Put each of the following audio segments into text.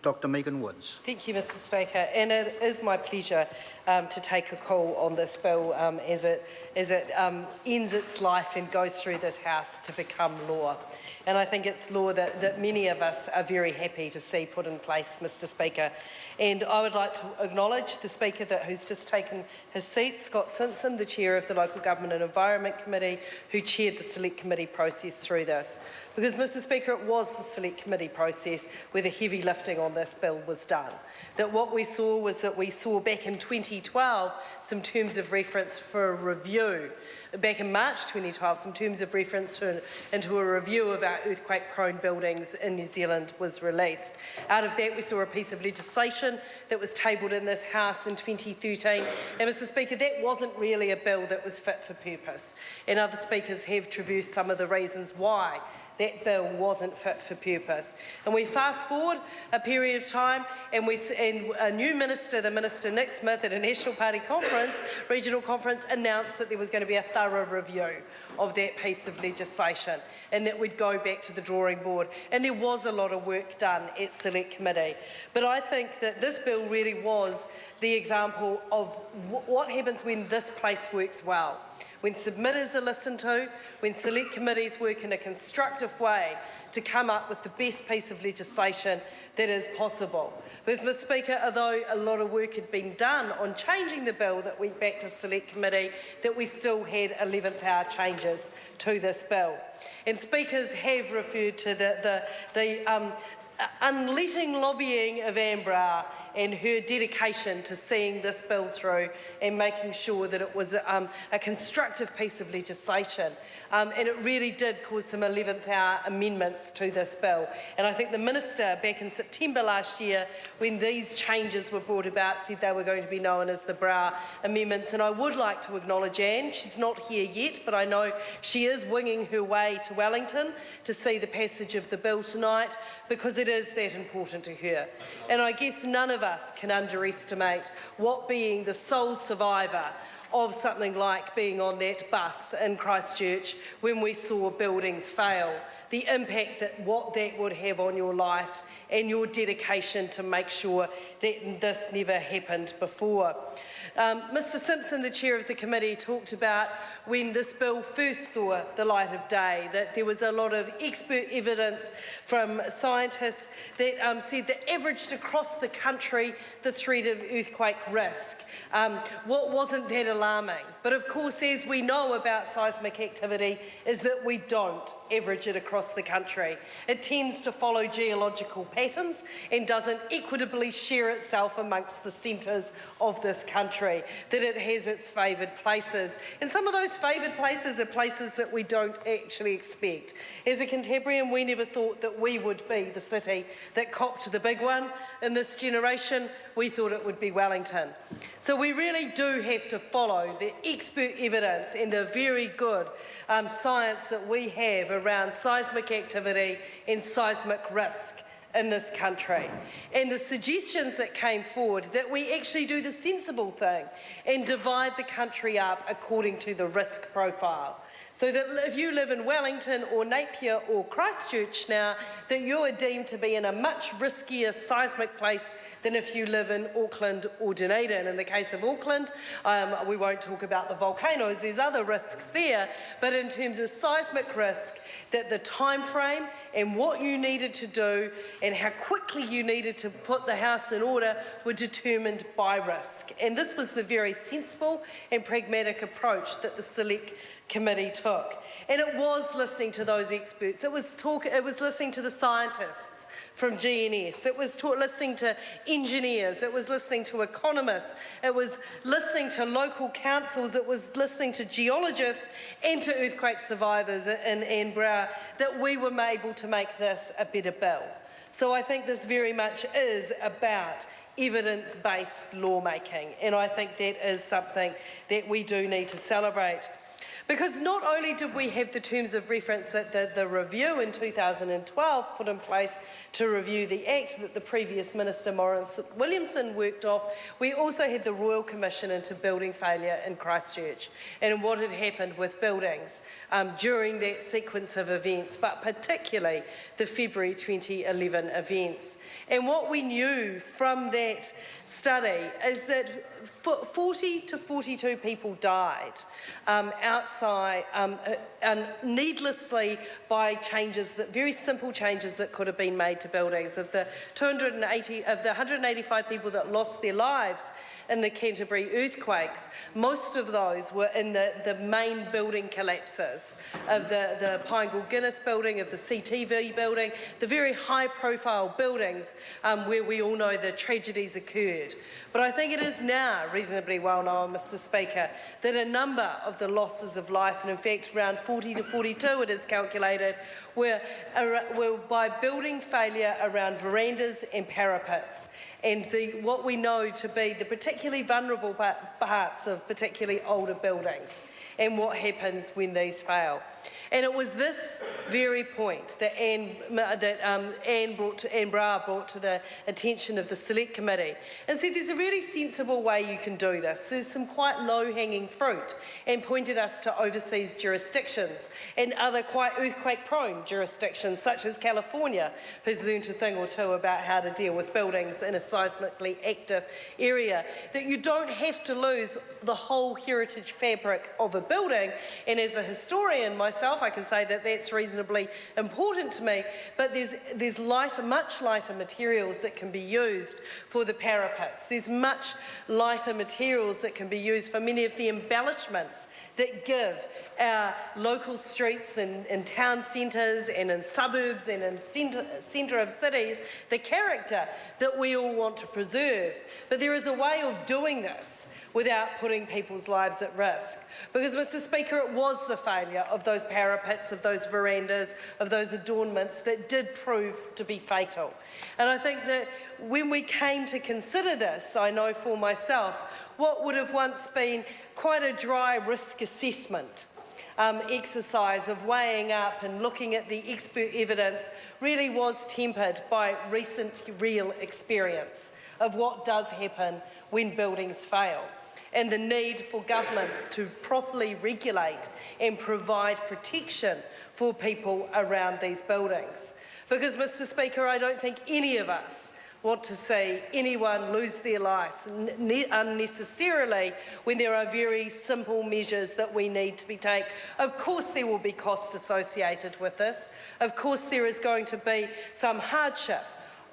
Dr Megan Woods. Thank you, Mr Speaker, and it is my pleasure to take a call on this bill as it ends its life and goes through this House to become law. And I think it's law that many of us are very happy to see put in place, Mr Speaker. And I would like to acknowledge the Speaker who's just taken his seat, Scott Simpson, the Chair of the Local Government and Environment Committee, who chaired the Select Committee process through this. Because, Mr Speaker, it was the Select Committee process where the heavy lifting on this bill was done. That what we saw was that we saw back in 2012 some terms of reference for a review. Back in March 2012, some terms of reference into a review of our earthquake-prone buildings in New Zealand was released. Out of that, we saw a piece of legislation that was tabled in this House in 2013. And, Mr Speaker, that wasn't really a bill that was fit for purpose. And other speakers have traversed some of the reasons why that bill wasn't fit for purpose. And we fast forward a period of time and a new minister, the Minister Nick Smith, at a National Party conference, regional conference, announced that there was going to be a thorough review of that piece of legislation and that we'd go back to the drawing board. And there was a lot of work done at Select Committee. But I think that this bill really was the example of what happens when this place works well. When submitters are listened to, when Select Committees work in a constructive way to come up with the best piece of legislation that is possible. Because, Mr Speaker, although a lot of work had been done on changing the bill that went back to Select Committee, that we still had 11th hour changes to this bill. And speakers have referred to the unletting lobbying of Anne Brower and her dedication to seeing this bill through and making sure that it was a constructive piece of legislation. And it really did cause some 11th hour amendments to this bill. And I think the Minister back in September last year, when these changes were brought about, said they were going to be known as the Brower Amendments. And I would like to acknowledge Anne. She's not here yet, but I know she is winging her way to Wellington to see the passage of the bill tonight, because it is that important to her. And I guess none of us can underestimate what being the sole survivor of something like being on that bus in Christchurch when we saw buildings fail, the impact that what that would have on your life and your dedication to make sure that this never happened before. Mr Simpson, the Chair of the committee, talked about when this bill first saw the light of day, that there was a lot of expert evidence from scientists that said that averaged across the country the threat of earthquake risk. What wasn't that alarming? But of course, as we know about seismic activity, is that we don't average it across the country. It tends to follow geological patterns and doesn't equitably share itself amongst the centres of this country, that it has its favoured places. And some of those favoured places are places that we don't actually expect. As a Cantabrian, we never thought that we would be the city that copped the big one in this generation. We thought it would be Wellington. So we really do have to follow the expert evidence and the very good science that we have around seismic activity and seismic risk in this country. And the suggestions that came forward that we actually do the sensible thing and divide the country up according to the risk profile. So that if you live in Wellington or Napier or Christchurch now, that you are deemed to be in a much riskier seismic place than if you live in Auckland or Dunedin. In the case of Auckland, we won't talk about the volcanoes, there's other risks there, but in terms of seismic risk, that the time frame and what you needed to do and how quickly you needed to put the house in order were determined by risk. And this was the very sensible and pragmatic approach that the Select Committee took. And it was listening to those experts, it was listening to the scientists from GNS, it was listening to engineers, it was listening to economists, it was listening to local councils, it was listening to geologists and to earthquake survivors in Anne Brower, that we were able to make this a better bill. So I think this very much is about evidence-based lawmaking, and I think that is something that we do need to celebrate. Because not only did we have the terms of reference that the review in 2012 put in place to review the Act that the previous Minister Maurice Williamson worked off, we also had the Royal Commission into building failure in Christchurch and what had happened with buildings during that sequence of events, but particularly the February 2011 events. And what we knew from that study is that 40 to 42 people died outside needlessly by changes, that very simple changes that could have been made to buildings. Of the 185 people that lost their lives in the Canterbury earthquakes, most of those were in the main building collapses of the Pinegold Guinness building, of the CTV building, the very high-profile buildings where we all know the tragedies occurred. But I think it is now reasonably well known, Mr. Speaker, that a number of the losses of life, and in fact around 40 to 42 it is calculated, were by building failure around verandas and parapets, and what we know to be the particularly vulnerable parts of particularly older buildings, and what happens when these fail. And it was this very point that Anne Brower brought to the attention of the Select Committee and said there's a really sensible way you can do this. There's some quite low-hanging fruit, and pointed us to overseas jurisdictions and other quite earthquake-prone jurisdictions such as California, who's learned a thing or two about how to deal with buildings in a seismically active area, that you don't have to lose the whole heritage fabric of a building. And as a historian myself, I can say that that's reasonably important to me, but there's much lighter materials that can be used for the parapets. There's much lighter materials that can be used for many of the embellishments that give our local streets in town centres and in suburbs and in centre of cities the character that we all want to preserve. But there is a way of doing this without putting people's lives at risk. Because, Mr. Speaker, it was the failure of those parapets, of those verandas, of those adornments that did prove to be fatal. And I think that when we came to consider this, I know for myself, what would have once been quite a dry risk assessment exercise of weighing up and looking at the expert evidence really was tempered by recent real experience of what does happen when buildings fail, and the need for governments to properly regulate and provide protection for people around these buildings. Because, Mr. Speaker, I don't think any of us want to see anyone lose their life unnecessarily when there are very simple measures that we need to be taken. Of course there will be costs associated with this. Of course there is going to be some hardship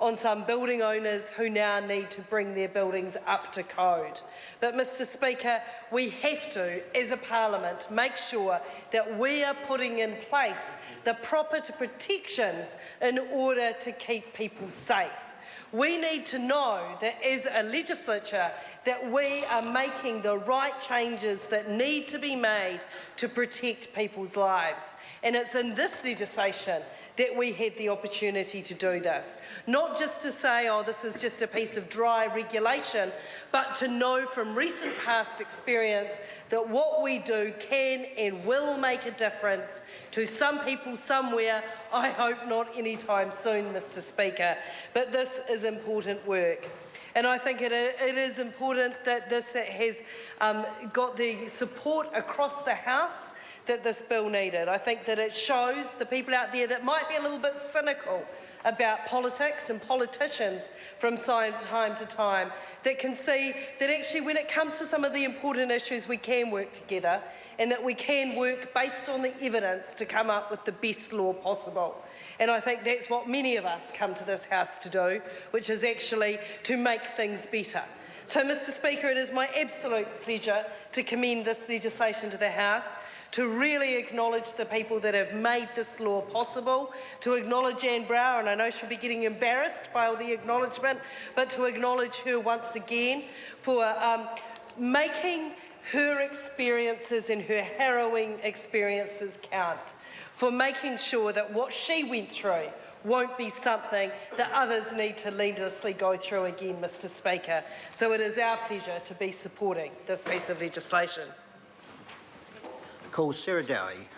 on some building owners who now need to bring their buildings up to code. But, Mr. Speaker, we have to, as a Parliament, make sure that we are putting in place the proper protections in order to keep people safe. We need to know that as a legislature that we are making the right changes that need to be made to protect people's lives. And it's in this legislation that we had the opportunity to do this. Not just to say, oh, this is just a piece of dry regulation, but to know from recent past experience that what we do can and will make a difference to some people somewhere. I hope not anytime soon, Mr. Speaker, but this is important work. And I think it is important that this has got the support across the House that this bill needed. I think that it shows the people out there that might be a little bit cynical about politics and politicians from time to time, that can see that actually when it comes to some of the important issues we can work together, and that we can work based on the evidence to come up with the best law possible. And I think that's what many of us come to this House to do, which is actually to make things better. So, Mr. Speaker, it is my absolute pleasure to commend this legislation to the House, to really acknowledge the people that have made this law possible, to acknowledge Anne Brower, and I know she'll be getting embarrassed by all the acknowledgement, but to acknowledge her once again for making her experiences and her harrowing experiences count, for making sure that what she went through won't be something that others need to needlessly go through again, Mr. Speaker. So it is our pleasure to be supporting this piece of legislation. call Sarah Dowie.